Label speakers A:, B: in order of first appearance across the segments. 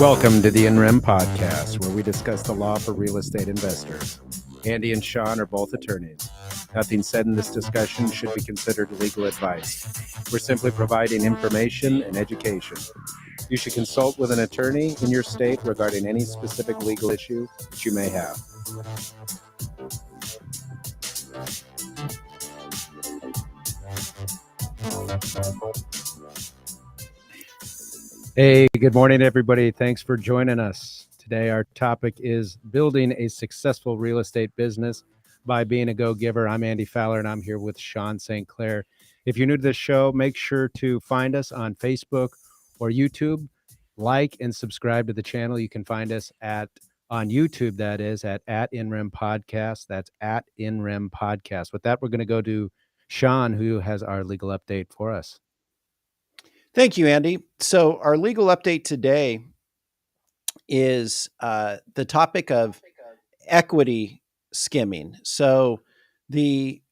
A: Welcome to the INREM podcast, where we discuss the law for real estate investors. Andy and Sean are both attorneys. Nothing said in this discussion should be considered legal advice. We're simply providing information and education. You should consult with an attorney in your state regarding any specific legal issue that you may have. Hey, good morning, everybody. Thanks for joining us. Today, our topic is building a successful real estate business by being a go-giver. I'm Andy Fowler, and I'm here with Sean St. Clair. If you're new to this show, make sure to find us on Facebook or YouTube. Like and subscribe to the channel. You can find us on YouTube, that is, at INREM Podcast. That's at INREM Podcast. With that, we're going to go to Sean, who has our legal update for us.
B: Thank you, Andy. So our legal update today is the topic of equity skimming. So the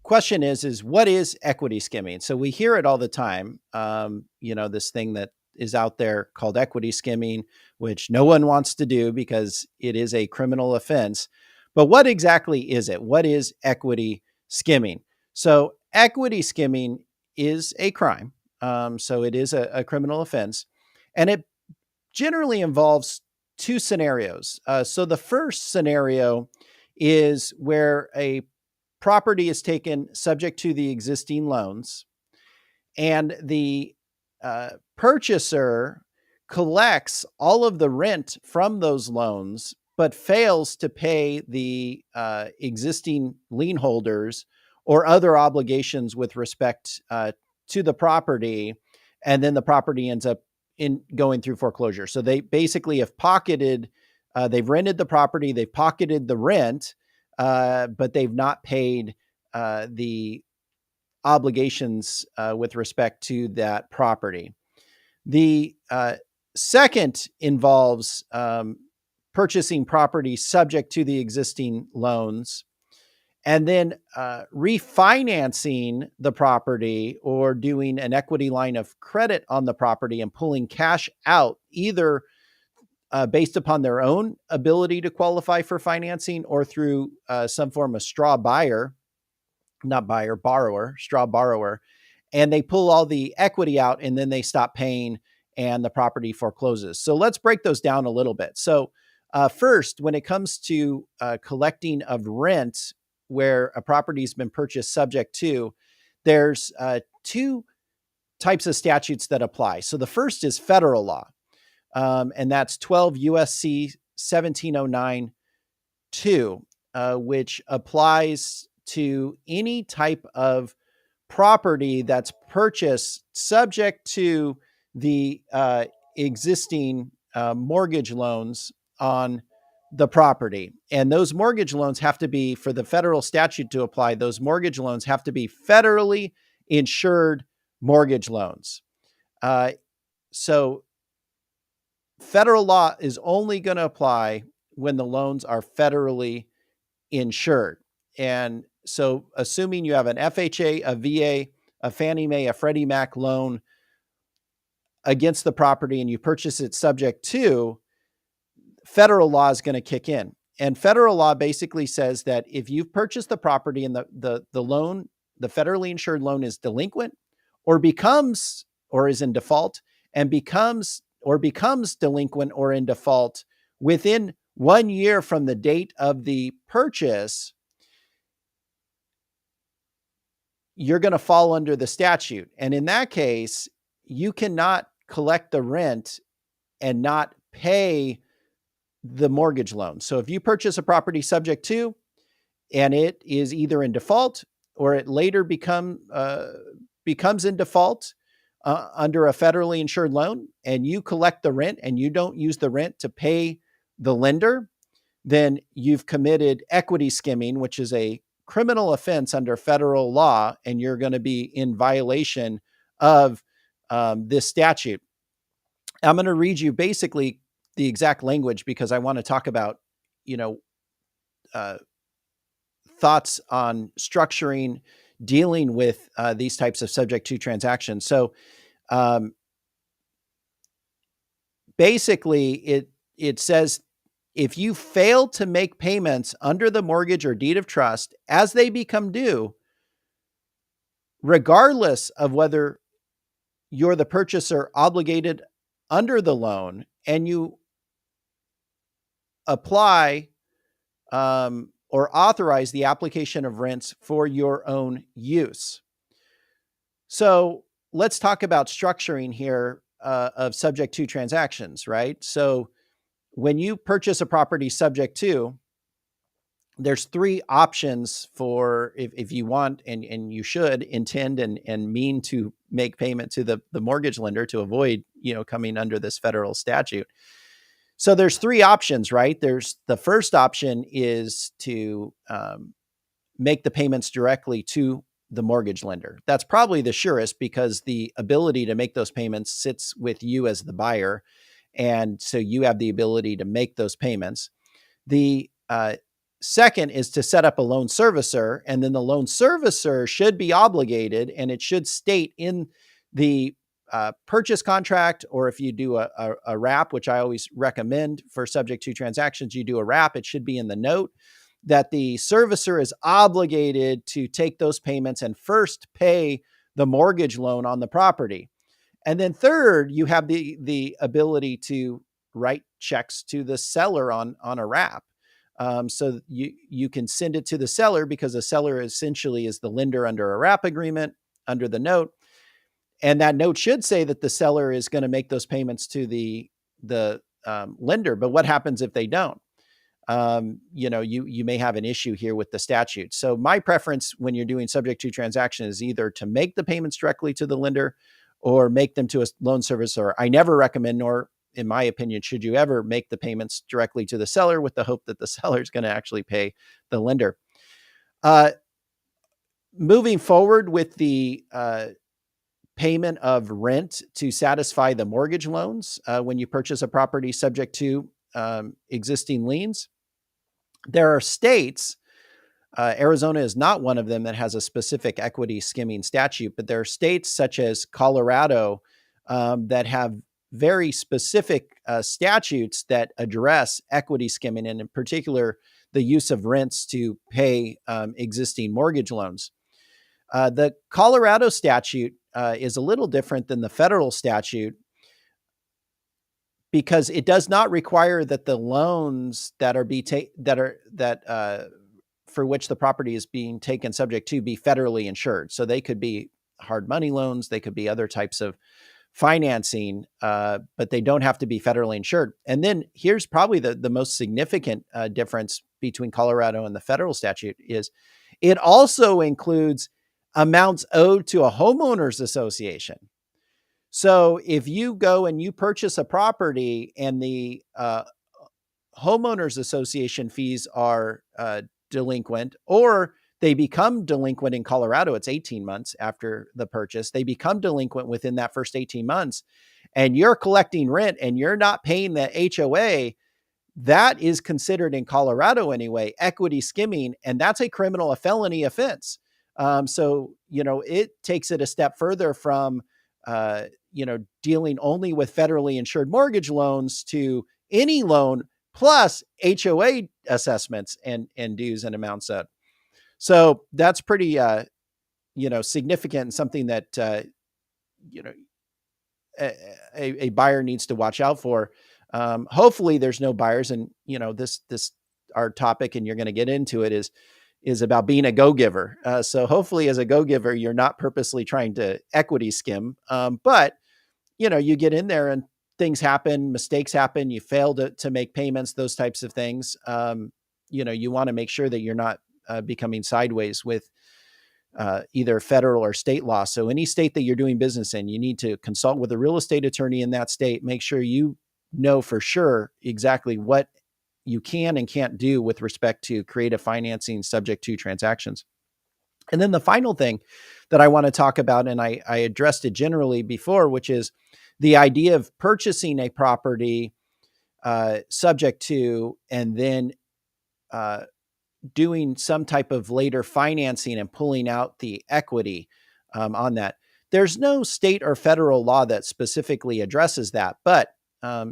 B: question is what is equity skimming? So we hear it all the time, this thing that is out there called equity skimming, which no one wants to do because it is a criminal offense. But what exactly is it? What is equity skimming? So equity skimming is a crime. So it is a criminal offense, and it generally involves two scenarios. So the first scenario is where a property is taken subject to the existing loans, and the purchaser collects all of the rent from those loans, but fails to pay the existing lien holders or other obligations with respect to the property, and then the property ends up going through foreclosure. So they basically have they've rented the property, they've pocketed the rent, but they've not paid the obligations with respect to that property. The second involves purchasing property subject to the existing loans, and then refinancing the property or doing an equity line of credit on the property and pulling cash out, either based upon their own ability to qualify for financing or through some form of straw borrower. And they pull all the equity out and then they stop paying and the property forecloses. So let's break those down a little bit. So first, when it comes to collecting of rent, where a property has been purchased subject to, there's two types of statutes that apply. So the first is federal law, and that's 12 U.S.C. 1709-2, which applies to any type of property that's purchased subject to the existing mortgage loans on the property. And those mortgage loans have to be, for the federal statute to apply, those mortgage loans have to be federally insured mortgage loans. So federal law is only going to apply when the loans are federally insured. And so assuming you have an FHA, a VA, a Fannie Mae, a Freddie Mac loan against the property and you purchase it subject to, federal law is going to kick in. And federal law basically says that if you've purchased the property and the loan, the federally insured loan is delinquent or is in default and becomes delinquent or in default within 1 year from the date of the purchase, you're going to fall under the statute. And in that case, you cannot collect the rent and not pay the mortgage loan. So if you purchase a property subject to, and it is either in default or it later becomes in default under a federally insured loan, and you collect the rent and you don't use the rent to pay the lender, then you've committed equity skimming, which is a criminal offense under federal law, and you're going to be in violation of this statute. I'm going to read you basically the exact language because I want to talk about, thoughts on structuring, dealing with these types of subject to transactions. So basically it says if you fail to make payments under the mortgage or deed of trust as they become due, regardless of whether you're the purchaser obligated under the loan, and you apply or authorize the application of rents for your own use. So let's talk about structuring here of subject to transactions, right? So when you purchase a property subject to, there's three options for if you want and you should intend and mean to make payment to the mortgage lender to avoid, coming under this federal statute. So there's three options, right? There's the first option is to make the payments directly to the mortgage lender. That's probably the surest because the ability to make those payments sits with you as the buyer. And so you have the ability to make those payments. The second is to set up a loan servicer, and then the loan servicer should be obligated, and it should state in the purchase contract, or if you do a wrap, which I always recommend for subject to transactions, you do a wrap, it should be in the note that the servicer is obligated to take those payments and first pay the mortgage loan on the property. And then third, you have the ability to write checks to the seller on a wrap. So you can send it to the seller because the seller essentially is the lender under a wrap agreement under the note. And that note should say that the seller is going to make those payments to the lender. But what happens if they don't? You may have an issue here with the statute. So my preference when you're doing subject to transaction is either to make the payments directly to the lender or make them to a loan servicer. I never recommend, nor in my opinion, should you ever make the payments directly to the seller with the hope that the seller is going to actually pay the lender. Moving forward with the payment of rent to satisfy the mortgage loans when you purchase a property subject to existing liens, there are states, Arizona is not one of them that has a specific equity skimming statute, but there are states such as Colorado that have very specific statutes that address equity skimming, and in particular, the use of rents to pay existing mortgage loans. The Colorado statute is a little different than the federal statute because it does not require that the loans that are for which the property is being taken subject to be federally insured. So they could be hard money loans, they could be other types of financing, but they don't have to be federally insured. And then here's probably the most significant difference between Colorado and the federal statute is it also includes amounts owed to a homeowners association. So if you go and you purchase a property and the homeowners association fees are delinquent, or they become delinquent in Colorado, it's 18 months after the purchase, they become delinquent within that first 18 months, and you're collecting rent and you're not paying the HOA, that is considered in Colorado anyway, equity skimming, and that's a felony offense. So, it takes it a step further from, dealing only with federally insured mortgage loans to any loan plus HOA assessments and dues and amounts owed. So that's pretty, significant and something that, a buyer needs to watch out for. Hopefully there's no buyers, and, this, our topic, and you're going to get into it is about being a go-giver. So hopefully as a go-giver, you're not purposely trying to equity skim. But, you get in there and things happen, mistakes happen, you fail to make payments, those types of things. You want to make sure that you're not becoming sideways with either federal or state law. So any state that you're doing business in, you need to consult with a real estate attorney in that state. Make sure you know for sure exactly what you can and can't do with respect to creative financing subject to transactions. And then the final thing that I want to talk about, and I addressed it generally before, which is the idea of purchasing a property subject to, and then doing some type of later financing and pulling out the equity on that. There's no state or federal law that specifically addresses that, but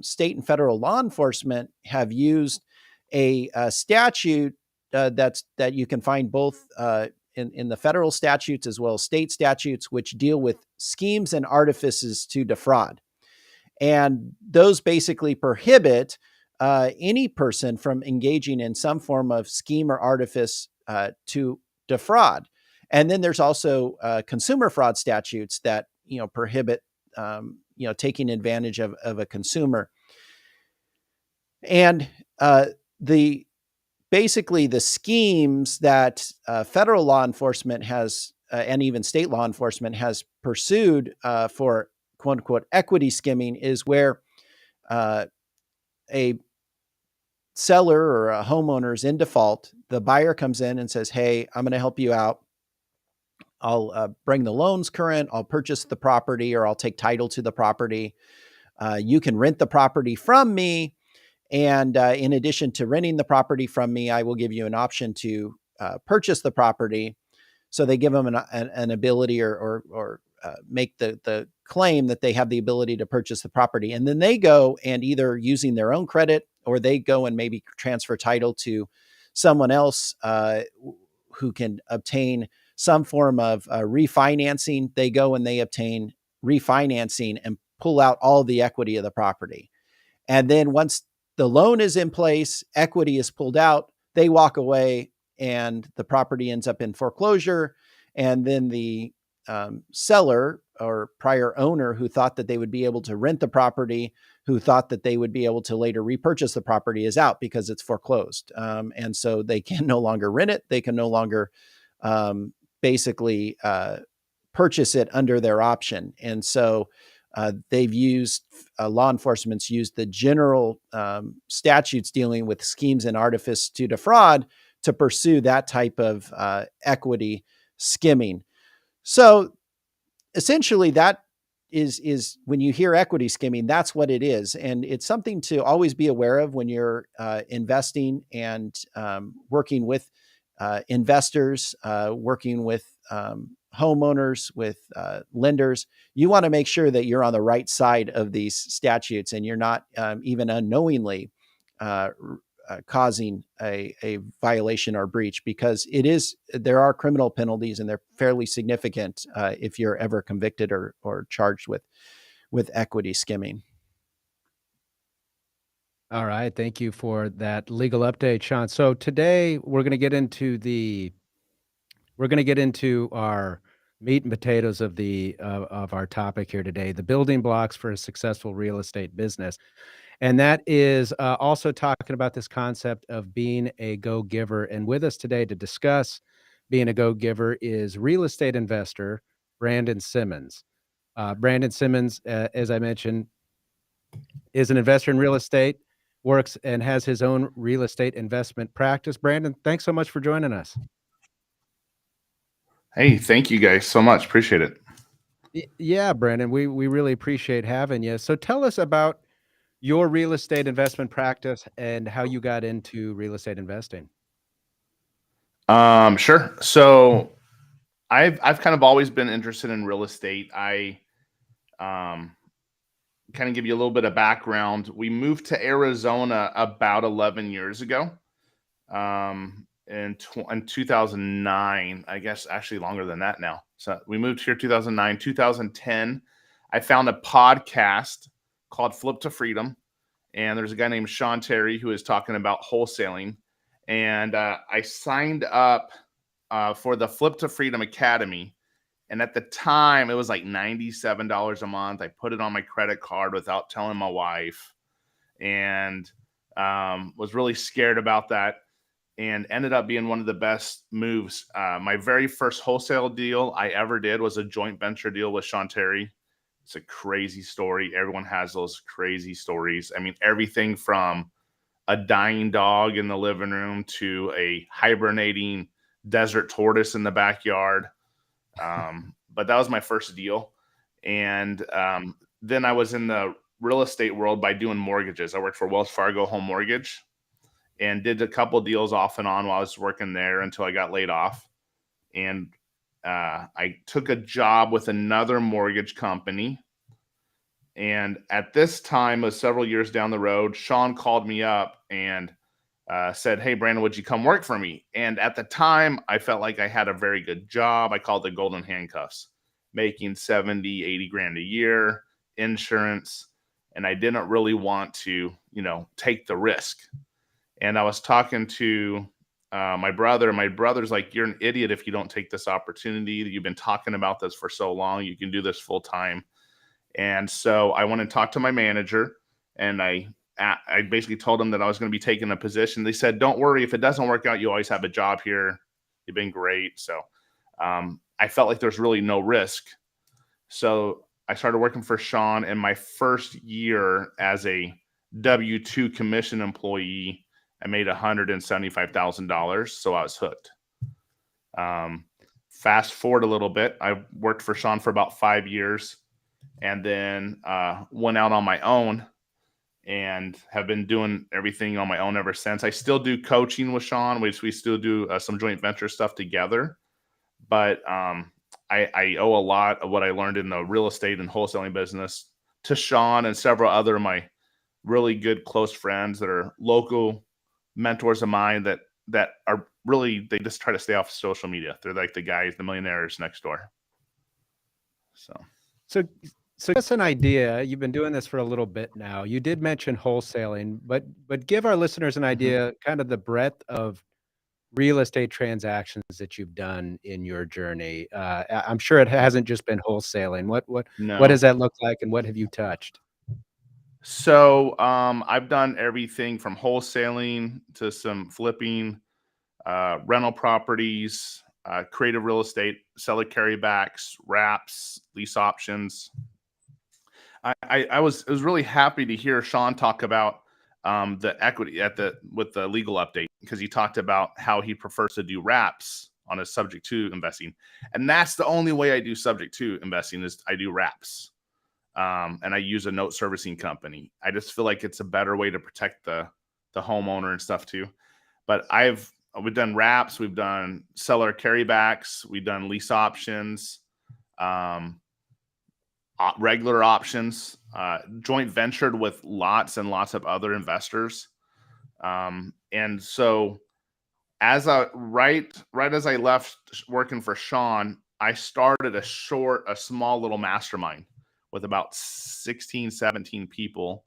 B: state and federal law enforcement have used a statute that you can find both in the federal statutes as well as state statutes, which deal with schemes and artifices to defraud. And those basically prohibit any person from engaging in some form of scheme or artifice to defraud. And then there's also consumer fraud statutes that prohibit taking advantage of a consumer. And the basically the schemes that federal law enforcement has and even state law enforcement has pursued for quote unquote equity skimming is where a seller or a homeowner is in default. The buyer comes in and says, "Hey, I'm going to help you out. I'll bring the loans current. I'll purchase the property, or I'll take title to the property. You can rent the property from me. And in addition to renting the property from me, I will give you an option to purchase the property." So they give them an ability or make the claim that they have the ability to purchase the property. And then they go and either using their own credit, or they go and maybe transfer title to someone else who can obtain some form of refinancing. They go and they obtain refinancing and pull out all the equity of the property. And then once the loan is in place, equity is pulled out, they walk away, and the property ends up in foreclosure. And then the seller or prior owner who thought that they would be able to rent the property, who thought that they would be able to later repurchase the property, is out because it's foreclosed. And so they can no longer rent it. They can no longer basically purchase it under their option. And so they've used, law enforcement's used the general statutes dealing with schemes and artifice to defraud to pursue that type of equity skimming. So essentially that is when you hear equity skimming, that's what it is. And it's something to always be aware of when you're investing and working with investors, working with homeowners, with lenders. You want to make sure that you're on the right side of these statutes and you're not even unknowingly causing a violation or breach, because there are criminal penalties and they're fairly significant if you're ever convicted or charged with equity skimming.
A: All right. Thank you for that legal update, Sean. So today we're going to get into our meat and potatoes of our topic here today, the building blocks for a successful real estate business. And that is also talking about this concept of being a go-giver. And with us today to discuss being a go-giver is real estate investor Brandon Simmons. Brandon Simmons, as I mentioned, is an investor in real estate, works and has his own real estate investment practice. Brandon, thanks so much for joining us.
C: Hey, thank you guys so much. Appreciate it.
A: Yeah, Brandon, we really appreciate having you. So tell us about your real estate investment practice and how you got into real estate investing.
C: Sure. So I've kind of always been interested in real estate. I kind of give you a little bit of background. We moved to Arizona about 11 years ago. In 2009, I guess actually longer than that now. So we moved here 2009, 2010. I found a podcast called Flip to Freedom. And there's a guy named Sean Terry who is talking about wholesaling. And I signed up for the Flip to Freedom Academy. And at the time, it was like $97 a month. I put it on my credit card without telling my wife, and was really scared about that, and ended up being one of the best moves. My very first wholesale deal I ever did was a joint venture deal with Sean Terry. It's a crazy story. Everyone has those crazy stories. I mean, everything from a dying dog in the living room to a hibernating desert tortoise in the backyard. But that was my first deal. And then I was in the real estate world by doing mortgages. I worked for Wells Fargo Home Mortgage and did a couple of deals off and on while I was working there until I got laid off. And I took a job with another mortgage company And at this time, was several years down the road, Sean called me up and said, "Hey, Brandon, would you come work for me?" And at the time, I felt like I had a very good job. I called it the golden handcuffs, making 70, 80 grand a year, insurance. And I didn't really want to, take the risk. And I was talking to my brother. My brother's like, "You're an idiot if you don't take this opportunity. You've been talking about this for so long. You can do this full time." And so I went and talked to my manager, and I basically told them that I was going to be taking a position. They said, "Don't worry. If it doesn't work out, you always have a job here. You've been great." So I felt like there's really no risk. So I started working for Sean, and my first year as a W-2 commission employee, I made $175,000. So I was hooked. Fast forward a little bit. I worked for Sean for about 5 years, and then went out on my own and have been doing everything on my own ever since. I still do coaching with Sean, which we still do some joint venture stuff together. But I owe a lot of what I learned in the real estate and wholesaling business to Sean and several other of my really good close friends that are local mentors of mine that are really, they just try to stay off social media. They're like the guys, the millionaires next door.
A: So give us an idea. You've been doing this for a little bit now. You did mention wholesaling, but give our listeners an idea, kind of the breadth of real estate transactions that you've done in your journey. I'm sure it hasn't just been wholesaling. What
C: No.
A: does that look like, and what have you touched?
C: So I've done everything from wholesaling to some flipping, rental properties, creative real estate, seller carrybacks, wraps, lease options. I was really happy to hear Sean talk about the equity with the legal update, because he talked about how he prefers to do wraps on his subject to investing, and that's the only way I do subject to investing is I do wraps, and I use a note servicing company. I just feel like it's a better way to protect the homeowner and stuff too. But we've done wraps, we've done seller carrybacks, we've done lease options. Regular options, joint ventured with lots and lots of other investors. And so right as I left working for Sean, I started a small little mastermind with about 16, 17 people.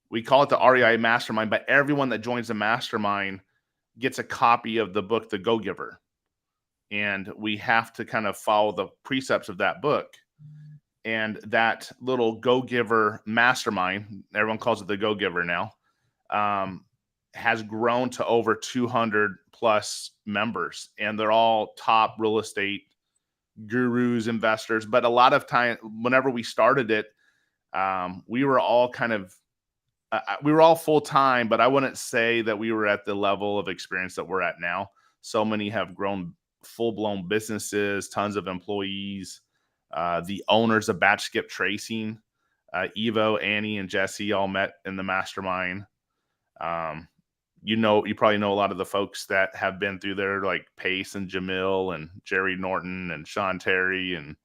C: We call it the REI mastermind, but everyone that joins the mastermind gets a copy of the book, The Go-Giver. And we have to kind of follow the precepts of that book. And that little Go-Giver mastermind, everyone calls it the Go-Giver now, has grown to over 200 plus members. And they're all top real estate gurus, investors. But a lot of time, whenever we started it, we were all full time, but I wouldn't say that we were at the level of experience that we're at now. So many have grown full-blown businesses, tons of employees. The owners of Batch Skip Tracing, Evo, Annie, and Jesse all met in the mastermind. You probably know a lot of the folks that have been through there, like Pace and Jamil and Jerry Norton and Sean Terry and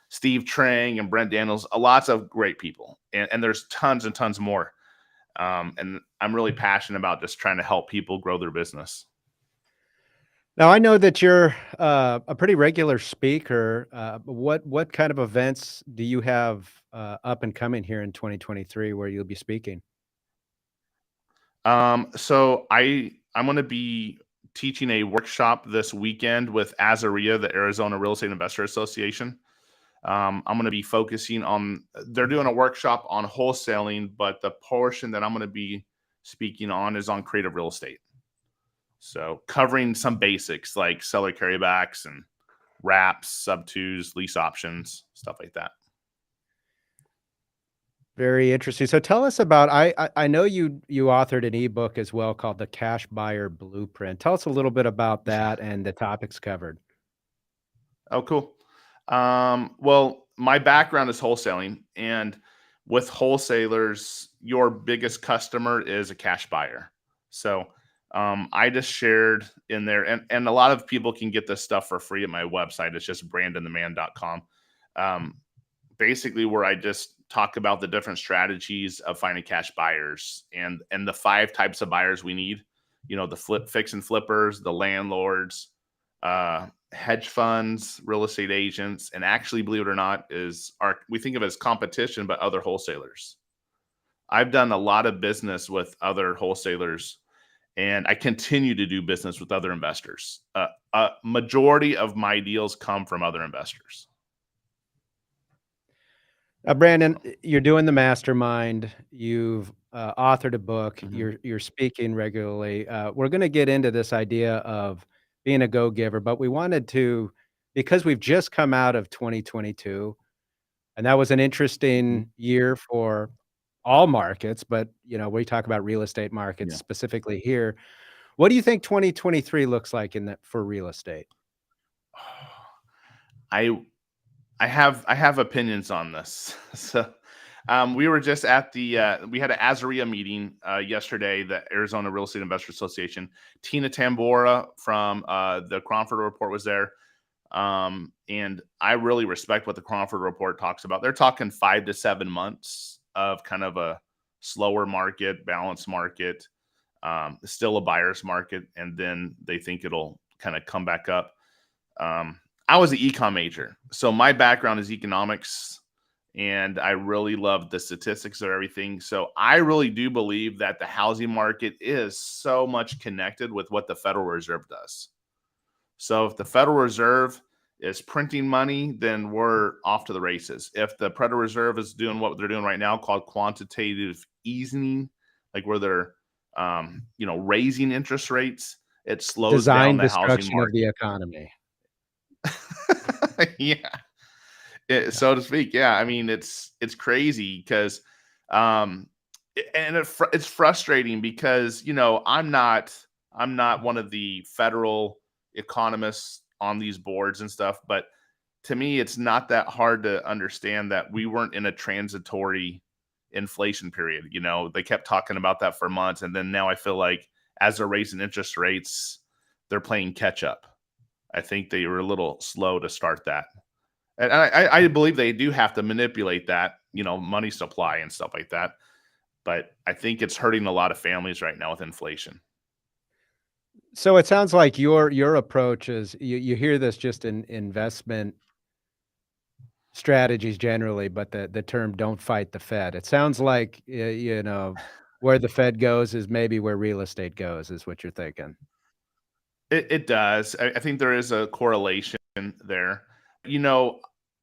C: Steve Trang and Brent Daniels. Lots of great people, and there's tons and tons more. And I'm really passionate about just trying to help people grow their business.
A: Now, I know that you're a pretty regular speaker. What kind of events do you have up and coming here in 2023 where you'll be speaking?
C: So I'm going to be teaching a workshop this weekend with Azaria, the Arizona Real Estate Investor Association. I'm going to be focusing on, they're doing a workshop on wholesaling, but the portion that I'm going to be speaking on is on creative real estate. So covering some basics like seller carrybacks and wraps, sub-twos, lease options, stuff like that.
A: Very interesting. So tell us about, I know you authored an ebook as well called The Cash Buyer Blueprint. Tell us a little bit about that and the topics covered.
C: Oh, cool. Well, my background is wholesaling, and with wholesalers, your biggest customer is a cash buyer. So I just shared in there, and a lot of people can get this stuff for free at my website. It's just brandontheman.com. basically where I just talk about the different strategies of finding cash buyers and the 5 types of buyers we need. The fix and flippers, the landlords, hedge funds, real estate agents, and actually, believe it or not, we think of it as competition, but other wholesalers. I've done a lot of business with other wholesalers, and I continue to do business with other investors. A majority of my deals come from other investors.
A: Brandon, you're doing the mastermind. You've authored a book.
C: Mhm.
A: You're speaking regularly. We're going to get into this idea of being a go-giver, but we wanted to, because we've just come out of 2022, and that was an interesting
C: Mhm.
A: year for all markets, but we talk about real estate markets
C: Yeah.
A: specifically here. What do you think 2023 looks like for real estate?
C: I I have opinions on this. So, we were just at we had an Azaria meeting yesterday, the Arizona Real Estate Investor Association. Tina Tambora from the Crawford Report was there. And I really respect what the Crawford Report talks about. They're talking 5 to 7 months of kind of a slower market, balanced market, still a buyer's market, and then they think it'll kind of come back up. I was an econ major, so my background is economics, and I really love the statistics of everything. So I really do believe that the housing market is so much connected with what the Federal Reserve does. So if the Federal Reserve is printing money, then we're off to the races. If the Federal Reserve is doing what they're doing right now, called quantitative easing, like where they're raising interest rates, it slows down
A: Design
C: the housing
A: destruction of the
C: market.
A: economy.
C: Yeah, so to speak. Yeah, I mean it's crazy because, um, it's frustrating because I'm not one of the federal economists on these boards and stuff, but to me, it's not that hard to understand that we weren't in a transitory inflation period. They kept talking about that for months, and then now I feel like as they're raising interest rates, they're playing catch up. I think they were a little slow to start that. And I believe they do have to manipulate that, money supply and stuff like that. But I think it's hurting a lot of families right now with inflation.
A: So it sounds like your approach is you hear this just in investment strategies generally, but the term "don't fight the Fed." It sounds like where the Fed goes is maybe where real estate goes, is what you're thinking.
C: It does. I think there is a correlation there. You know,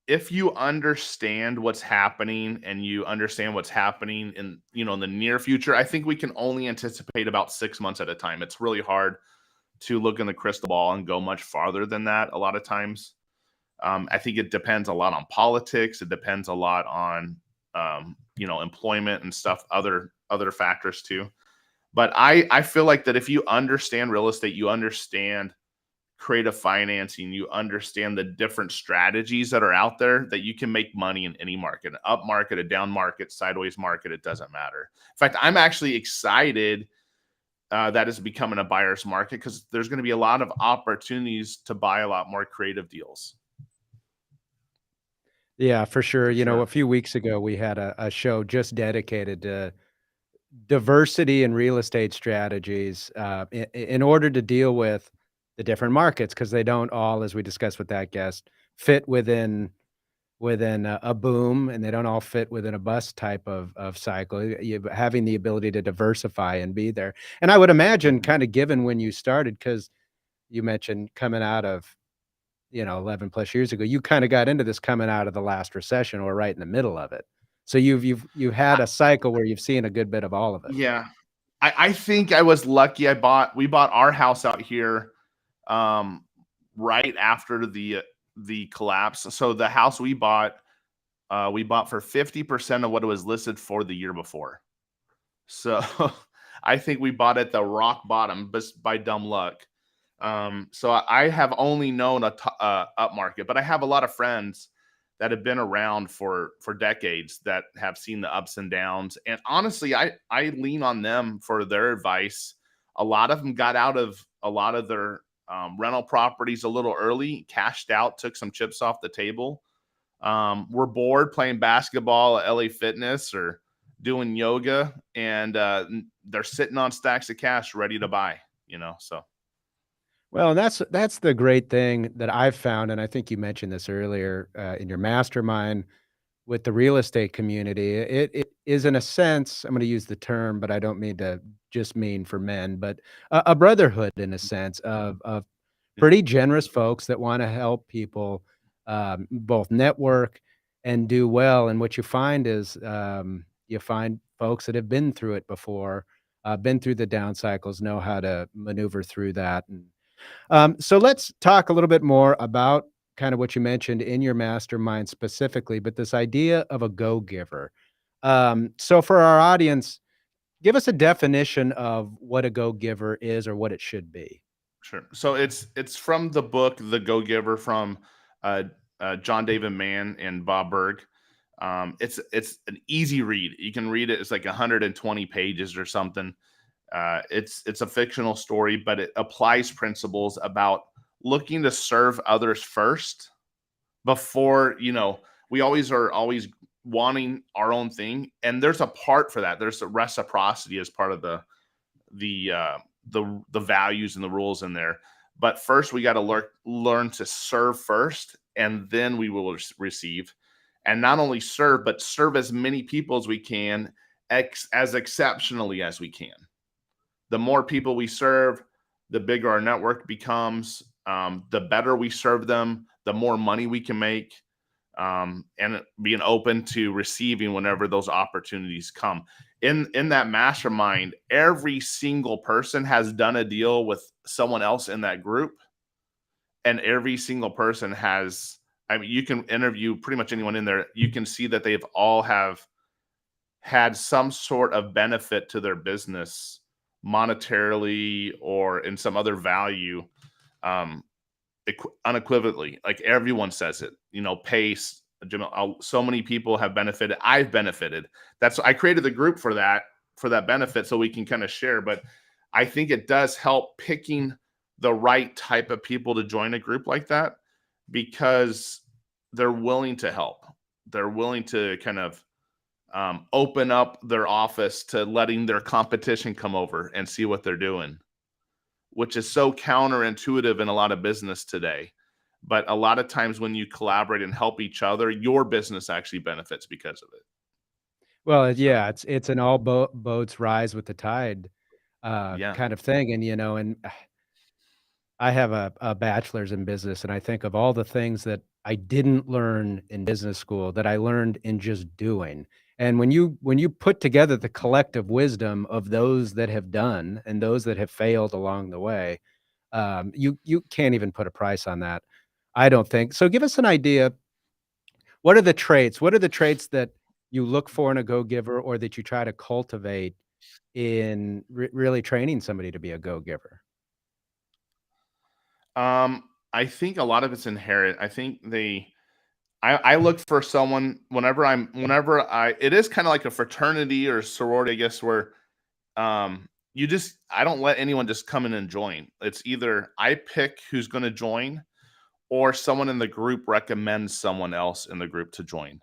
C: if you understand what's happening and you understand what's happening in the near future, I think we can only anticipate about 6 months at a time. It's really hard to look in the crystal ball and go much farther than that a lot of times. I think it depends a lot on politics. It depends a lot on employment and stuff, other factors too. But I feel like that if you understand real estate, you understand creative financing, you understand the different strategies that are out there, that you can make money in any market, an up market, a down market, sideways market, it doesn't matter. In fact, I'm actually excited that is becoming a buyer's market because there's going to be a lot of opportunities to buy a lot more creative deals.
A: Yeah, for sure.
C: For
A: A
C: sure.
A: few weeks ago, we had a show just dedicated to diversity in real estate strategies, in order to deal with the different markets, because they don't all, as we discussed with that guest, fit within a boom, and they don't all fit within a bust type of cycle. Having the ability to diversify and be there. And I would imagine,
C: Mhm.
A: kind of given when you started, because you mentioned coming out of 11 plus years ago, you kind of got into this coming out of the last recession or right in the middle of it. So you've had
C: I,
A: a cycle where you've seen a good bit of all of it.
C: yeah, I think I was lucky. We bought our house out here um, right after the collapse. So the house we bought for 50% of what it was listed for the year before. So I think we bought at the rock bottom, but by dumb luck. So I have only known up market, but I have a lot of friends that have been around for decades that have seen the ups and downs. And honestly, I lean on them for their advice. A lot of them got out of a lot of their rental properties a little early, cashed out, took some chips off the table. We're bored playing basketball at LA Fitness or doing yoga, and they're sitting on stacks of cash ready to buy, so.
A: Well, that's the great thing that I've found, and I think you mentioned this earlier, in your mastermind with the real estate community. It is in a sense, I'm gonna use the term, but I don't mean to just mean for men, but a brotherhood in a sense of pretty generous folks that wanna help people, both network and do well, and what you find is, you find folks that have been through it before, been through the down cycles, know how to maneuver through that, and so let's talk a little bit more about kind of what you mentioned in your mastermind specifically, but this idea of a go-giver. So for our audience, give us a definition of what a go-giver is or what it should be.
C: Sure. So it's from the book The Go Giver from uh, John David Mann and Bob Berg. It's an easy read. You can read it. It's like 120 pages or something. It's a fictional story, but it applies principles about looking to serve others first before, we always wanting our own thing, and there's a part for that. There's a reciprocity as part of the uh, the values and the rules in there. But first, we got to learn to serve first, and then we will receive. And not only serve, but serve as many people as we can, as exceptionally as we can. The more people we serve, the bigger our network becomes. The better we serve them, the more money we can make, and being open to receiving whenever those opportunities come. In that mastermind, every single person has done a deal with someone else in that group, and every single person has. I mean, you can interview pretty much anyone in there. You can see that they've all have had some sort of benefit to their business, monetarily or in some other value, um, unequivocally. Like everyone says it, Pace, so many people have benefited. I've benefited. I created the group for that benefit, so we can kind of share. But I think it does help picking the right type of people to join a group like that, because they're willing to help. They're willing to kind of open up their office to letting their competition come over and see what they're doing, which is so counterintuitive in a lot of business today. But a lot of times when you collaborate and help each other, your business actually benefits because of it.
A: Well,
C: So,
A: yeah, it's an all boats rise with the tide,
C: yeah.
A: kind of thing, and, I have a bachelor's in business, and I think of all the things that I didn't learn in business school that I learned in just doing. And when you put together the collective wisdom of those that have done and those that have failed along the way, you can't even put a price on that, I don't think. So give us an idea, what are the traits? What are the traits that you look for in a go-giver or that you try to cultivate in really training somebody to be a go-giver?
C: I think a lot of it's inherent. I think I look for someone whenever it is kind of like a fraternity or sorority, I guess, where I don't let anyone just come in and join. It's either I pick who's going to join, or someone in the group recommends someone else in the group to join.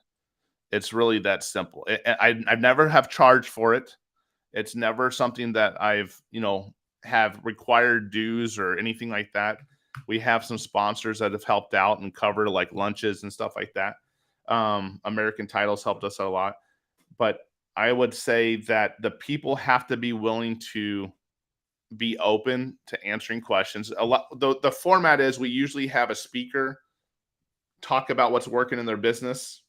C: It's really that simple. I never have charged for it. It's never something that I've, have required dues or anything like that. We have some sponsors that have helped out and covered like lunches and stuff like that. American Titles helped us a lot. But I would say that the people have to be willing to be open to answering questions. A lot. The format is we usually have a speaker talk about what's working in their business,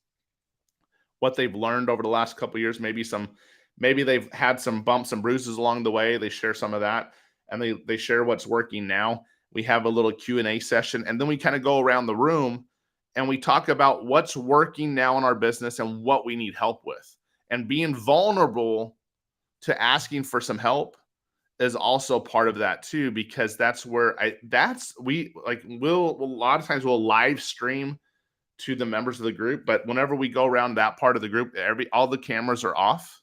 C: what they've learned over the last couple of years, maybe they've had some bumps and bruises along the way. They share some of that, and they share what's working now. We have a little Q&A session, and then we kind of go around the room and we talk about what's working now in our business and what we need help with. And being vulnerable to asking for some help is also part of that too, because that's where we'll a lot of times we'll live stream to the members of the group, but whenever we go around that part of the group, all the cameras are off.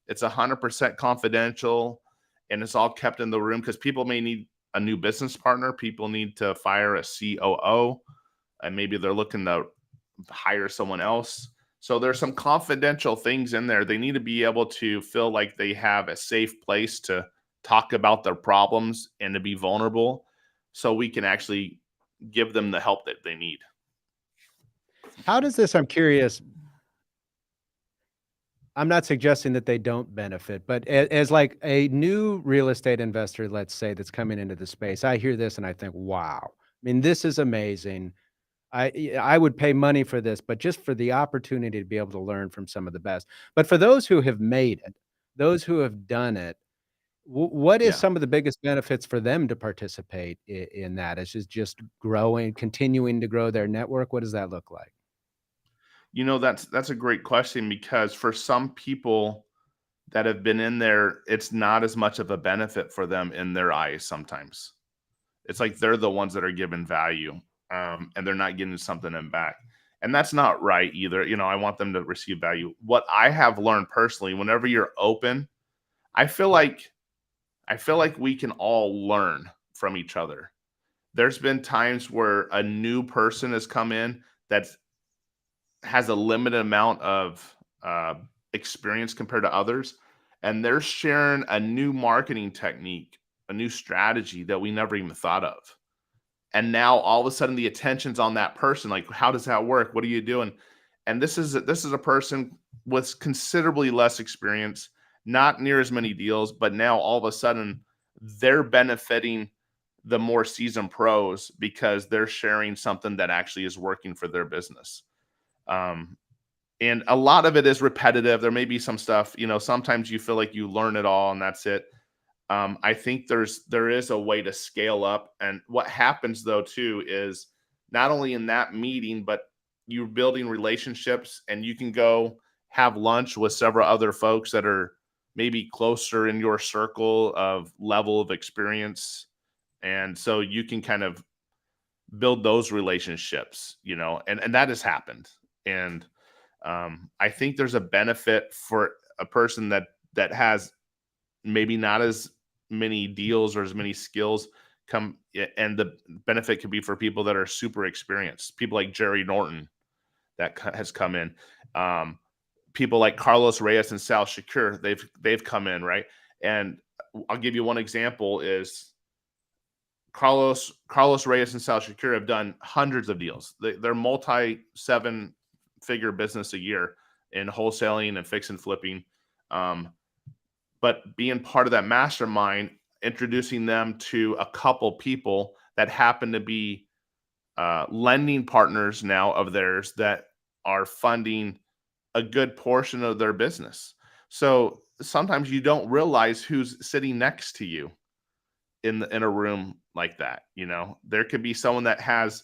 C: It's 100% confidential, and it's all kept in the room because people may need a new business partner. People need to fire a COO, and maybe they're looking to hire someone else. So there's some confidential things in there. They need to be able to feel like they have a safe place to talk about their problems and to be vulnerable, so we can actually give them the help that they need.
A: How does this, I'm curious, I'm not suggesting that they don't benefit, but as like a new real estate investor, let's say, that's coming into the space, I hear this and I think, wow, I mean, this is amazing. I would pay money for this, but just for the opportunity to be able to learn from some of the best. But for those who have made it, those who have done it, what is
C: Yeah.
A: some of the biggest benefits for them to participate in that? Is it just growing, continuing to grow their network? What does that look like?
C: That's a great question, because for some people that have been in there, it's not as much of a benefit for them in their eyes sometimes. It's like they're the ones that are given value, and they're not getting something in back. And that's not right either. I want them to receive value. What I have learned personally, whenever you're open, I feel like we can all learn from each other. There's been times where a new person has come in that has a limited amount of experience compared to others, and they're sharing a new marketing technique, a new strategy that we never even thought of. And now all of a sudden the attention's on that person. Like, how does that work? What are you doing? And this is a person with considerably less experience, not near as many deals, but now all of a sudden they're benefiting the more seasoned pros because they're sharing something that actually is working for their business. Um, and a lot of it is repetitive. There may be some stuff, sometimes you feel like you learn it all and that's it. I think there is a way to scale up. And what happens though too is not only in that meeting, but you're building relationships, and you can go have lunch with several other folks that are maybe closer in your circle of level of experience. And so you can kind of build those relationships, and that has happened. And I think there's a benefit for a person that has maybe not as many deals or as many skills and the benefit could be for people that are super experienced, people like Jerry Norton that has come in, people like Carlos Reyes and Sal Shakur, they've come in, right? And I'll give you one example is Carlos Reyes and Sal Shakur have done hundreds of deals. They're multi 7-figure business a year in wholesaling and fix and flipping. But being part of that mastermind, introducing them to a couple people that happen to be lending partners now of theirs that are funding a good portion of their business. So sometimes you don't realize who's sitting next to you in a room like that. There could be someone that has,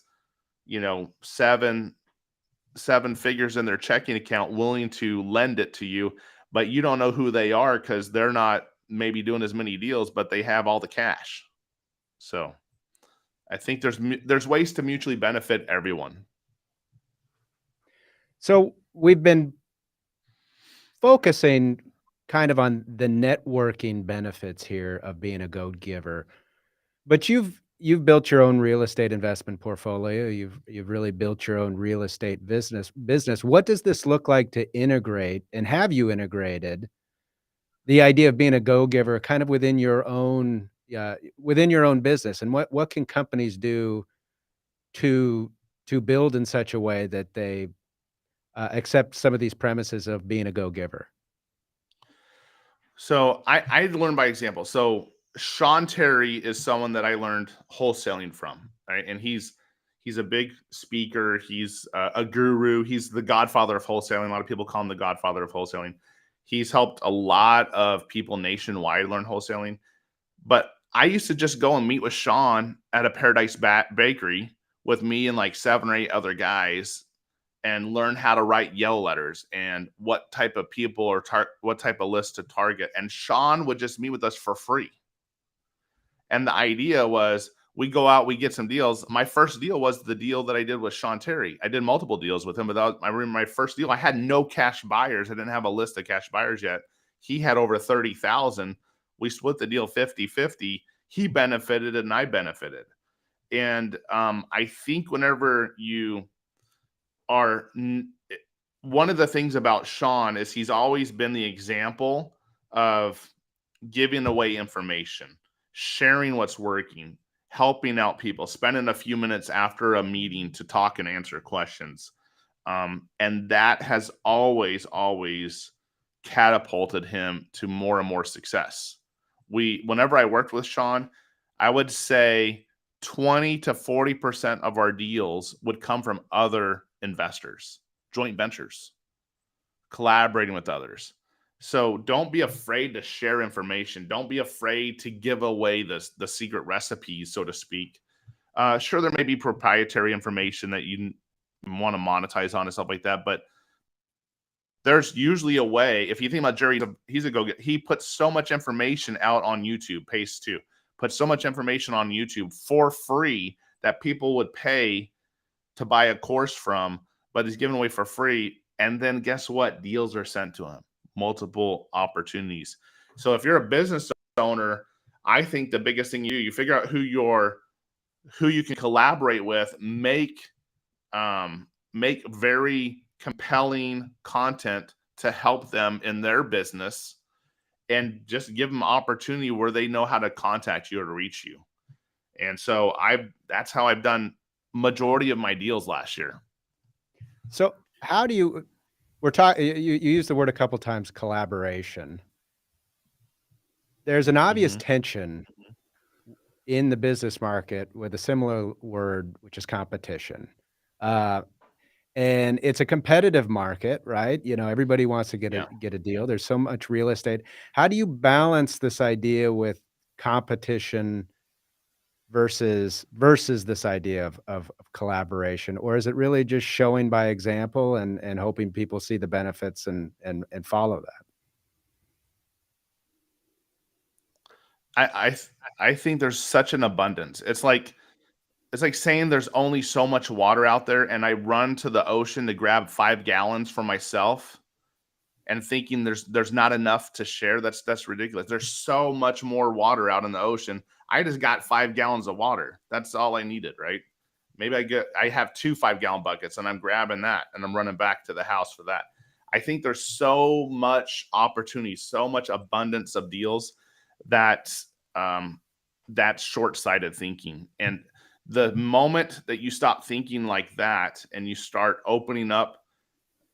C: seven figures in their checking account willing to lend it to you, but you don't know who they are because they're not maybe doing as many deals, but they have all the cash. So I think there's ways to mutually benefit everyone.
A: So we've been focusing kind of on the networking benefits here of being a go giver, but you've built your own real estate investment portfolio. You've really built your own real estate business. What does this look like to integrate, and have you integrated the idea of being a go giver kind of within your own business? And what can companies do to build in such a way that they accept some of these premises of being a go giver?
C: So I learned by example. So Sean Terry is someone that I learned wholesaling from, right? And he's a big speaker. He's a guru. He's the godfather of wholesaling. A lot of people call him the godfather of wholesaling. He's helped a lot of people nationwide learn wholesaling. But I used to just go and meet with Sean at a Paradise Bakery with me and like 7 or 8 other guys and learn how to write yellow letters and what type of people or what type of list to target. And Sean would just meet with us for free. And the idea was we go out, we get some deals. My first deal was the deal that I did with Sean Terry. I did multiple deals with him, but I remember my first deal, I had no cash buyers. I didn't have a list of cash buyers yet. He had over 30,000. We split the deal 50-50. He benefited and I benefited. And I think whenever you are one of the things about Sean is he's always been the example of giving away information, sharing what's working, helping out people, spending a few minutes after a meeting to talk and answer questions. And that has always catapulted him to more and more success. Whenever I worked with Sean, I would say 20 to 40% of our deals would come from other investors, joint ventures, collaborating with others. So don't be afraid to share information. Don't be afraid to give away the secret recipes, so to speak. Sure, there may be proprietary information that you want to monetize on and stuff like that, but there's usually a way. If you think about Jerry, he's a go-get. He puts so much information out on YouTube. Pace too puts so much information on YouTube for free that people would pay to buy a course from, but he's giving away for free. And then guess what? Deals are sent to him, multiple opportunities. So if you're a business owner, I think the biggest thing you figure out who you can collaborate with, make very compelling content to help them in their business, and just give them opportunity where they know how to contact you or to reach you. And so that's how I've done majority of my deals last year.
A: So how do you, we're talking, you used the word a couple times, collaboration. There's an obvious tension in the business market with a similar word, which is competition. And it's a competitive market, right? You know, everybody wants to get a deal. There's so much real estate. How do you balance this idea with competition versus this idea of collaboration? Or is it really just showing by example and hoping people see the benefits and follow
C: that? I think there's such an abundance. It's like saying there's only so much water out there, and I run to the ocean to grab 5 gallons for myself and thinking there's not enough to share. That's ridiculous. There's so much more water out in the ocean. I just got 5 gallons of water. That's all I needed, right? Maybe I have 2 5-gallon buckets, and I'm grabbing that and I'm running back to the house for that. I think there's so much opportunity, so much abundance of deals that that's short-sighted thinking. And the moment that you stop thinking like that and you start opening up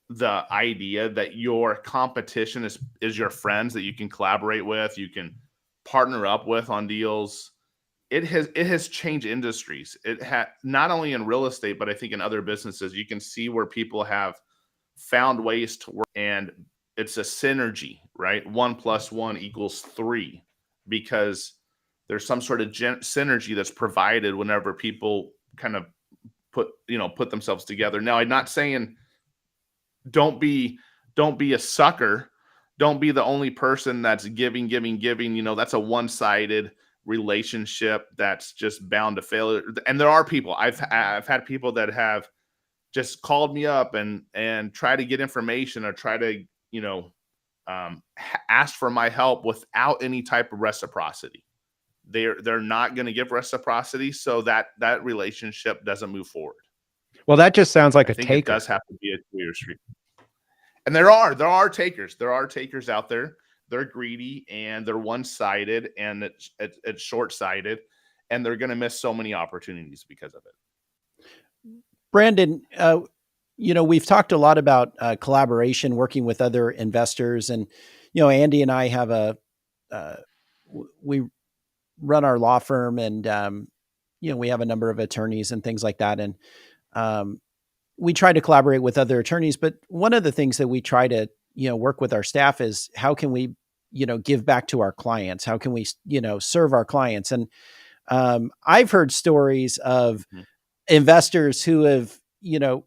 C: the idea that your competition is your friends that you can collaborate with, you can partner up with on deals, it has changed industries. It had not only in real estate, but I think in other businesses, you can see where people have found ways to work, and it's a synergy, right? 1 + 1 = 3, because there's some sort of synergy that's provided whenever people kind of put themselves together. Now, I'm not saying don't be a sucker. Don't be the only person that's giving. That's a one-sided relationship that's just bound to failure. And there are people, I've had people that have just called me up and try to get information or try to, ask for my help without any type of reciprocity. They're not going to give reciprocity, so that relationship doesn't move forward.
A: Well, that just sounds like
C: I
A: a
C: think
A: taker.
C: It does have to be a two-way street. And there are takers. There are takers out there. They're greedy and they're one-sided, and it's short-sighted, and they're going to miss so many opportunities because of it.
B: Brandon, we've talked a lot about collaboration, working with other investors, and Andy and I have we run our law firm, and we have a number of attorneys and things like that, and we try to collaborate with other attorneys. But one of the things that we try to work with our staff is, how can we give back to our clients? How can we serve our clients? And I've heard stories of investors who have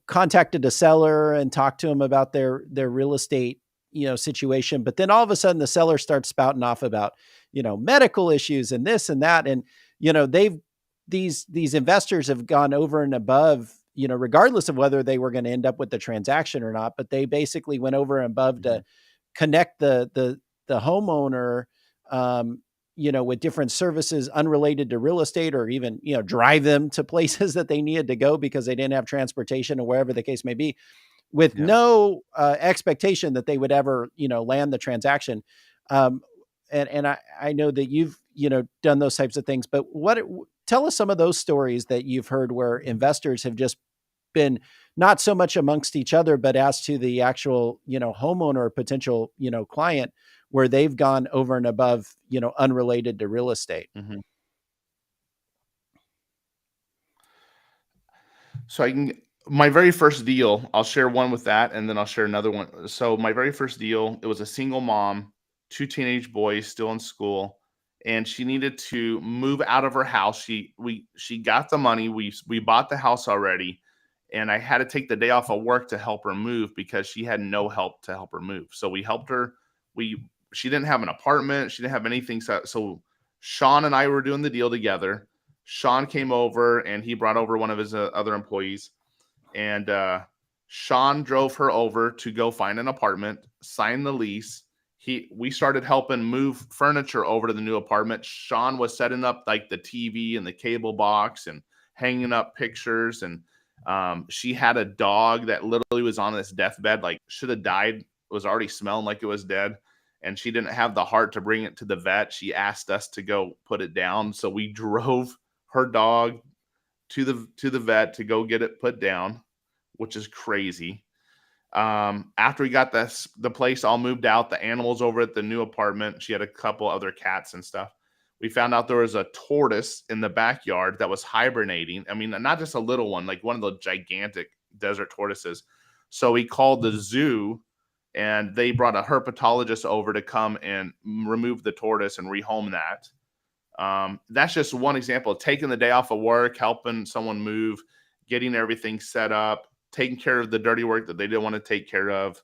B: contacted a seller and talked to them about their real estate situation, but then all of a sudden the seller starts spouting off about medical issues and this and that, and these investors have gone over and above, regardless of whether they were going to end up with the transaction or not, but they basically went over and above to connect the homeowner with different services unrelated to real estate, or even, drive them to places that they needed to go because they didn't have transportation, or wherever the case may be, with
C: Yeah.
B: no expectation that they would ever, land the transaction. Um, and I know that you've, done those types of things, but tell us some of those stories that you've heard where investors have just been not so much amongst each other, but as to the actual, homeowner or potential, client, where they've gone over and above, unrelated to real estate.
C: Mhm. So my very first deal, I'll share one with that, and then I'll share another one. So my very first deal, it was a single mom, two teenage boys still in school, and she needed to move out of her house. She got the money. We bought the house already, and I had to take the day off of work to help her move because she had no help to help her move. So we helped her. We She didn't have an apartment. She didn't have anything. So Sean and I were doing the deal together. Sean came over and he brought over one of his other employees, and Sean drove her over to go find an apartment, sign the lease. We started helping move furniture over to the new apartment. Sean was setting up like the TV and the cable box and hanging up pictures. And she had a dog that literally was on this deathbed, like should have died, was already smelling like it was dead. And she didn't have the heart to bring it to the vet. She asked us to go put it down. So we drove her dog to the vet to go get it put down, which is crazy. After we got the place all moved out, the animals over at the new apartment, she had a couple other cats and stuff. We found out there was a tortoise in the backyard that was hibernating. I mean, not just a little one, like one of the gigantic desert tortoises. So we called the zoo, and they brought a herpetologist over to come and remove the tortoise and rehome that. That's just one example of taking the day off of work, helping someone move, getting everything set up, taking care of the dirty work that they didn't want to take care of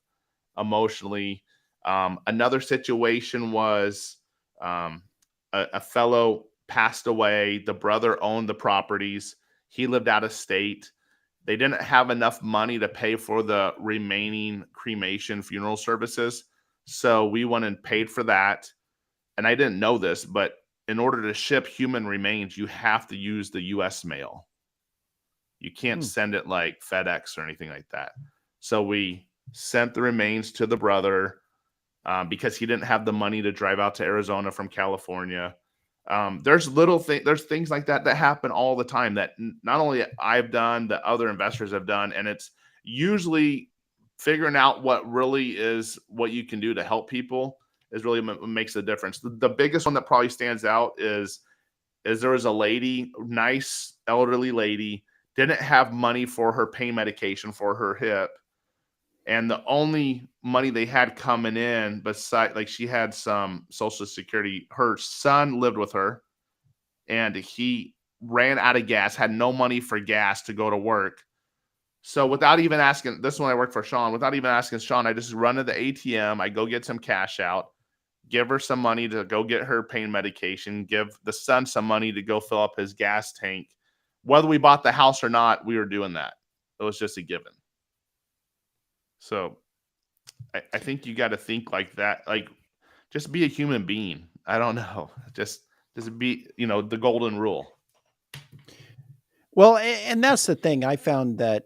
C: emotionally. Another situation was a fellow passed away. The brother owned the properties. He lived out of state. They didn't have enough money to pay for the remaining cremation funeral services. So we went and paid for that. And I didn't know this, but in order to ship human remains, you have to use the US mail. You can't send it like FedEx or anything like that. So we sent the remains to the brother because he didn't have the money to drive out to Arizona from California. There's things like that happen all the time that not only I've done, that other investors have done. And it's usually figuring out what really is what you can do to help people is really what makes the difference. The biggest one that probably stands out is there was a lady, nice elderly lady, didn't have money for her pain medication for her hip. And the only money they had coming in, besides, like, she had some Social Security, her son lived with her, and he ran out of gas, had no money for gas to go to work. So without even asking, this is when I worked for Sean, without even asking Sean, I just run to the ATM, I go get some cash out, give her some money to go get her pain medication, give the son some money to go fill up his gas tank. Whether we bought the house or not, we were doing that. It was just a given. So I think you got to think like that. Like, just be a human being. I don't know. Just be, the golden rule.
B: Well, and that's the thing. I found that,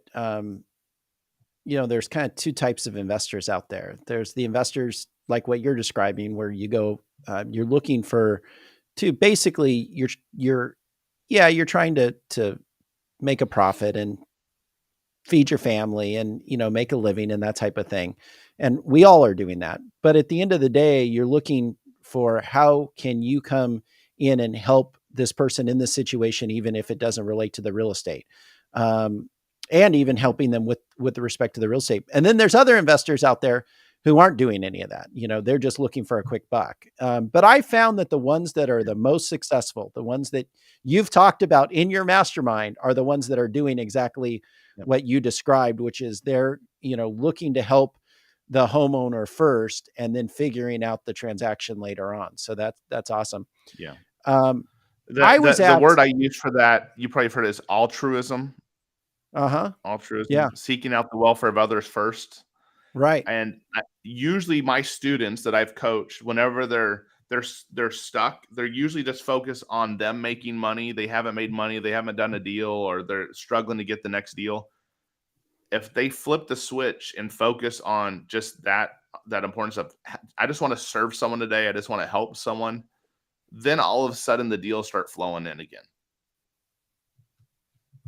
B: there's kind of two types of investors out there. There's the investors like what you're describing, where you go, you're looking to basically you're trying to make a profit and feed your family and, make a living and that type of thing. And we all are doing that. But at the end of the day, you're looking for how can you come in and help this person in this situation, even if it doesn't relate to the real estate. And even helping them with respect to the real estate. And then there's other investors out there who aren't doing any of that. They're just looking for a quick buck. But I found that the ones that are the most successful, the ones that you've talked about in your mastermind, are the ones that are doing exactly what you described, which is they're, looking to help the homeowner first and then figuring out the transaction later on. So that's awesome.
C: Yeah.
B: The
C: word I use for that, you probably heard, is altruism. Altruism.
B: Yeah.
C: Seeking out the welfare of others first.
B: Right.
C: And usually my students that I've coached, whenever they're stuck. They're usually just focused on them making money. They haven't made money. They haven't done a deal, or they're struggling to get the next deal. If they flip the switch and focus on just that importance of, I just want to serve someone today, I just want to help someone, then all of a sudden the deals start flowing in again.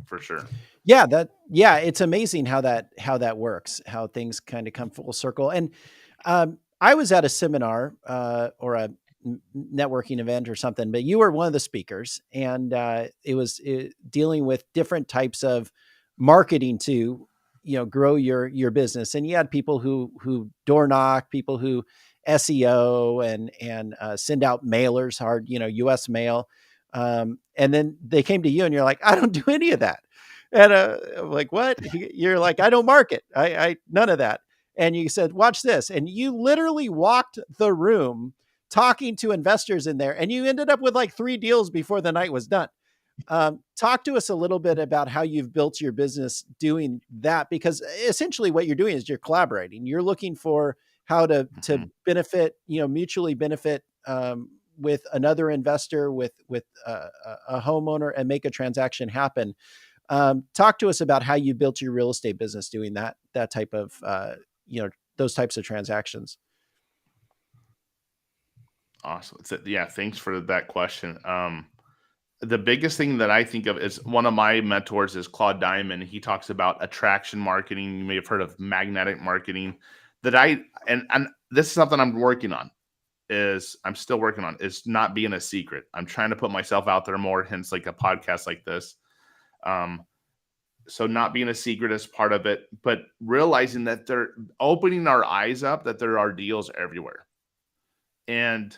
C: For sure.
B: Yeah, it's amazing how that works, how things kind of come full circle. And I was at a seminar or a networking event or something, but you were one of the speakers, and it was dealing with different types of marketing to grow your business. And you had people who door knock, people who SEO and send out mailers, hard US mail, and then they came to you and you're like, I don't do any of that. And I'm like, what? You're like, I don't market. I none of that. And you said, watch this. And you literally walked the room talking to investors in there. And you ended up with like 3 deals before the night was done. Talk to us a little bit about how you've built your business doing that, because essentially what you're doing is you're collaborating. You're looking for how to benefit, mutually benefit with another investor, with a homeowner, and make a transaction happen. Talk to us about how you built your real estate business doing that type of, those types of transactions.
C: Awesome. Yeah. Thanks for that question. The biggest thing that I think of is, one of my mentors is Claude Diamond. He talks about attraction marketing. You may have heard of magnetic marketing. And this is something I'm still working on, is not being a secret. I'm trying to put myself out there more, hence like a podcast like this. So not being a secret is part of it, but realizing that they're opening our eyes up, that there are deals everywhere. And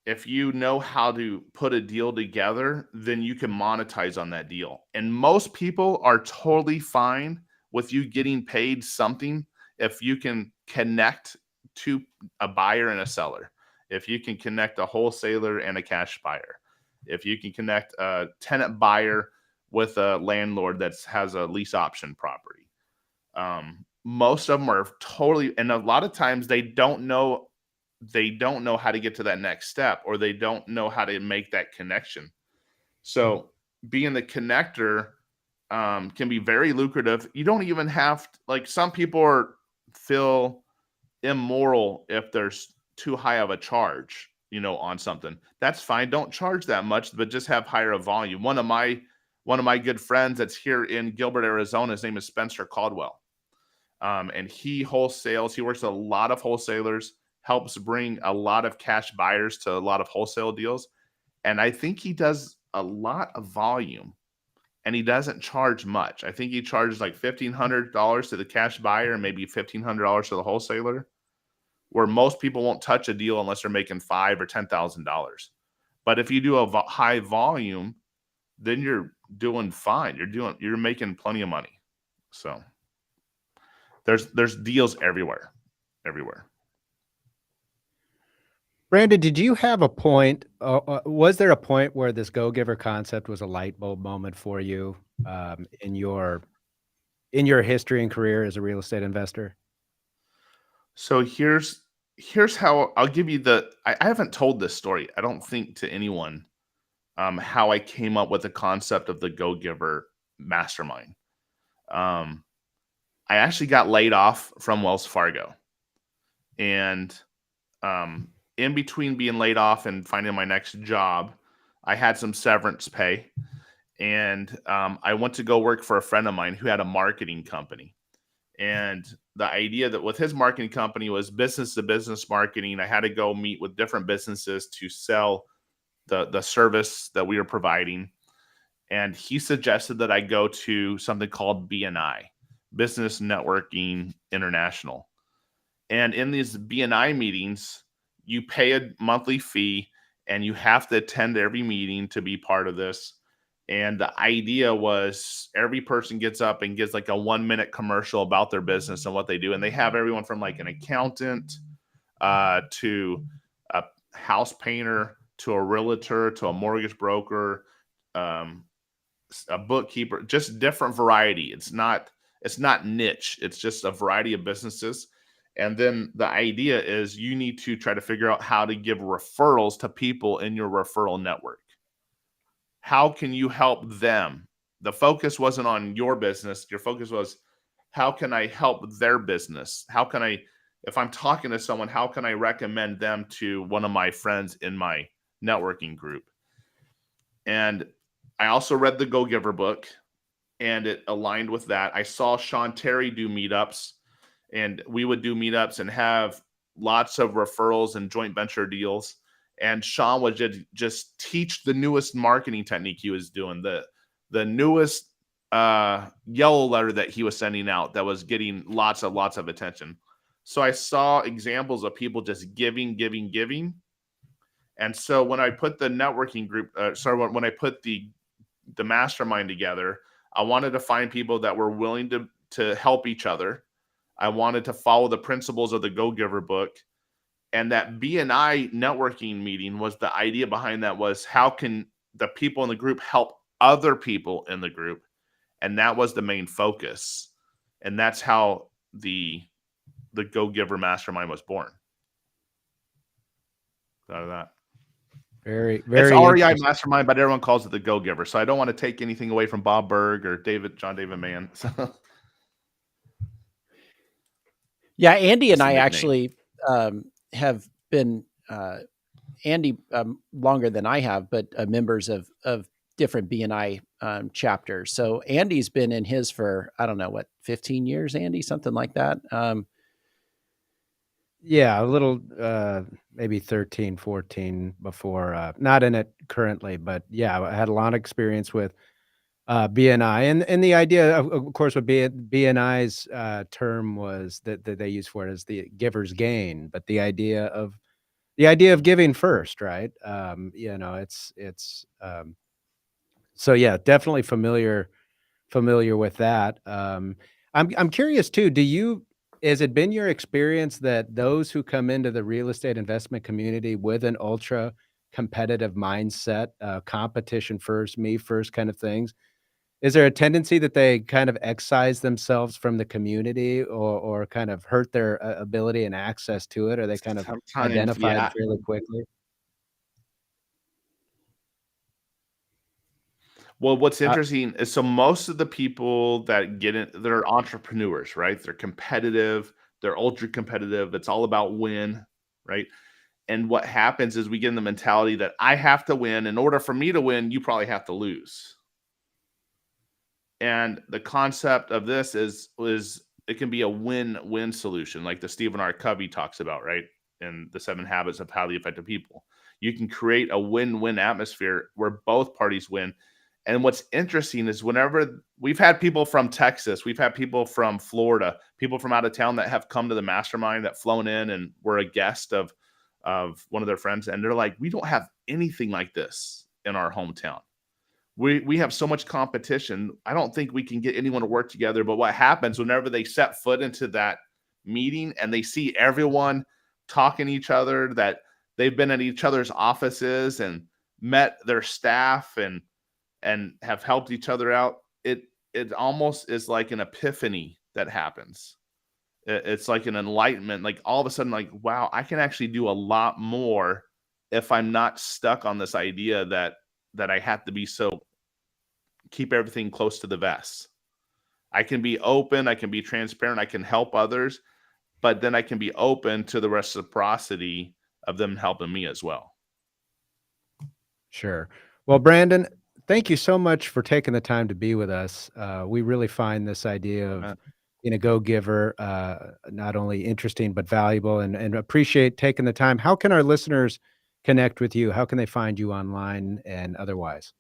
C: if you know how to put a deal together, then you can monetize on that deal. And most people are totally fine with you getting paid something if you can connect to a buyer and a seller, if you can connect a wholesaler and a cash buyer, if you can connect a tenant buyer with a landlord that has a lease option property. Most of them are totally, and a lot of times they don't know how to get to that next step, or they don't know how to make that connection. So being the connector can be very lucrative. You don't even have like, some people feel immoral if there's too high of a charge, on something. That's fine. Don't charge that much, but just have higher volume. One of my good friends that's here in Gilbert, Arizona, his name is Spencer Caldwell. And he wholesales. He works with a lot of wholesalers, helps bring a lot of cash buyers to a lot of wholesale deals. And I think he does a lot of volume, and he doesn't charge much. I think he charges like $1,500 to the cash buyer and maybe $1,500 to the wholesaler, where most people won't touch a deal unless they're making $5,000 or $10,000. But if you do a high volume, then you're doing fine. You're making plenty of money. So there's deals everywhere.
A: Brandon, did you have a point? Was there a point where this go-giver concept was a light bulb moment for you in your history and career as a real estate investor?
C: So here's how I'll give you I haven't told this story, I don't think, to anyone, how I came up with the concept of the go-giver mastermind. I actually got laid off from Wells Fargo, and in between being laid off and finding my next job, I had some severance pay, and I went to go work for a friend of mine who had a marketing company. And the idea that with his marketing company was business to business marketing. I had to go meet with different businesses to sell the service that we were providing. And he suggested that I go to something called BNI, Business Networking International. And in these BNI meetings, you pay a monthly fee and you have to attend every meeting to be part of this. And the idea was every person gets up and gives like a 1-minute commercial about their business and what they do. And they have everyone from like an accountant to a house painter to a realtor to a mortgage broker, a bookkeeper, just different variety. It's not niche. It's just a variety of businesses. And then the idea is you need to try to figure out how to give referrals to people in your referral network. How can you help them? The focus wasn't on your business. Your focus was, how can I help their business? How can I, if I'm talking to someone, how can I recommend them to one of my friends in my networking group? And I also read the Go Giver book, and it aligned with that. I saw Sean Terry do meetups, and we would do meetups and have lots of referrals and joint venture deals. And Sean would just teach the newest marketing technique he was doing, the newest yellow letter that he was sending out that was getting lots of attention. So I saw examples of people just giving. And so when I put the networking group, when I put the mastermind together, I wanted to find people that were willing to help each other. I wanted to follow the principles of the Go Giver book. And that BNI networking meeting was the idea behind that, was how can the people in the group help other people in the group? And that was the main focus. And that's how the Go Giver mastermind was born. Out of that.
A: Very
C: It's REI Mastermind, but everyone calls it the Go Giver. So I don't want to take anything away from Bob Berg or John David Mann. So.
B: Yeah, Andy and I actually have been Andy longer than I have, but members of different BNI chapters. So Andy's been in his for, I don't know, what, 15 years, Andy, something like that.
A: Yeah, a little, maybe 13, 14 before, not in it currently, but yeah, I had a lot of experience with BNI, and the idea of course, what BNI's term was that they use for it is the giver's gain, but the idea of giving first, right? It's so yeah, definitely familiar with that. I'm curious too. Has it been your experience that those who come into the real estate investment community with an ultra competitive mindset, competition first, me first kind of things, is there a tendency that they kind of excise themselves from the community, or kind of hurt their ability and access to it? Are they kind of
C: Sometimes,
A: identified
C: yeah.
A: fairly quickly?
C: Well, what's interesting is, so most of the people that get in, they're entrepreneurs, right? They're competitive, they're ultra competitive. It's all about win, right? And what happens is we get in the mentality that I have to win. In order for me to win, you probably have to lose. And the concept of this is it can be a win-win solution, like the Stephen R. Covey talks about, right? In the 7 Habits of Highly Effective People. You can create a win-win atmosphere where both parties win. And what's interesting is, whenever we've had people from Texas, we've had people from Florida, people from out of town that have come to the mastermind, that flown in and were a guest of one of their friends. And they're like, we don't have anything like this in our hometown. We have so much competition. I don't think we can get anyone to work together. But what happens whenever they set foot into that meeting and they see everyone talking to each other, that they've been at each other's offices and met their staff and have helped each other out, it almost is like an epiphany that happens. It's like an enlightenment, like all of a sudden, like, wow, I can actually do a lot more if I'm not stuck on this idea that I have to be keep everything close to the vest. I can be open, I can be transparent, I can help others, but then I can be open to the reciprocity of them helping me as well.
A: Sure. Well, Brandon, thank you so much for taking the time to be with us. We really find this idea of being a go-giver not only interesting but valuable, and appreciate taking the time. How can our listeners connect with you? How can they find you online and otherwise?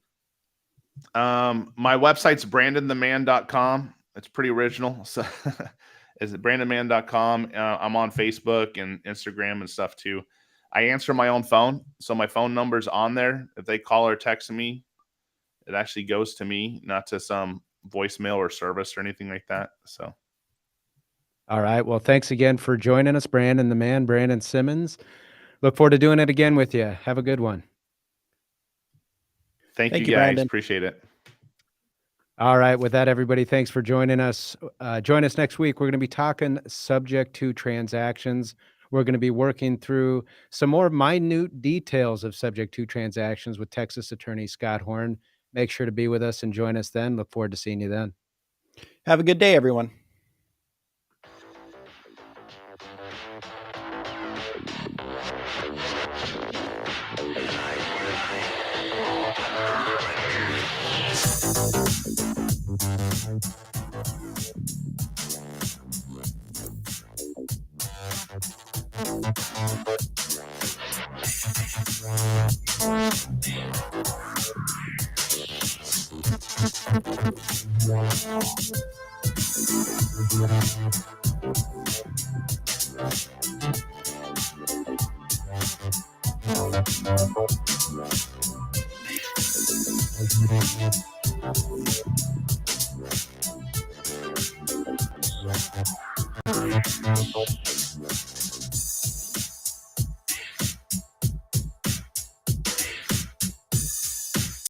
C: My website's brandontheman.com. It's pretty original. So is it brandonman.com? I'm on Facebook and Instagram and stuff too. I answer my own phone, so my phone number's on there. If they call or text me, it actually goes to me, not to some voicemail or service or anything like that. So,
A: all right. Well, thanks again for joining us, Brandon the Man, Brandon Simmons. Look forward to doing it again with you. Have a good one.
C: Thank you guys.
B: Brandon.
C: Appreciate it.
A: All right. With that, everybody, thanks for joining us. Join us next week. We're going to be talking subject to transactions. We're going to be working through some more minute details of subject to transactions with Texas attorney Scott Horn. Make sure to be with us and join us then. Look forward to seeing you then.
B: Have a good day, everyone.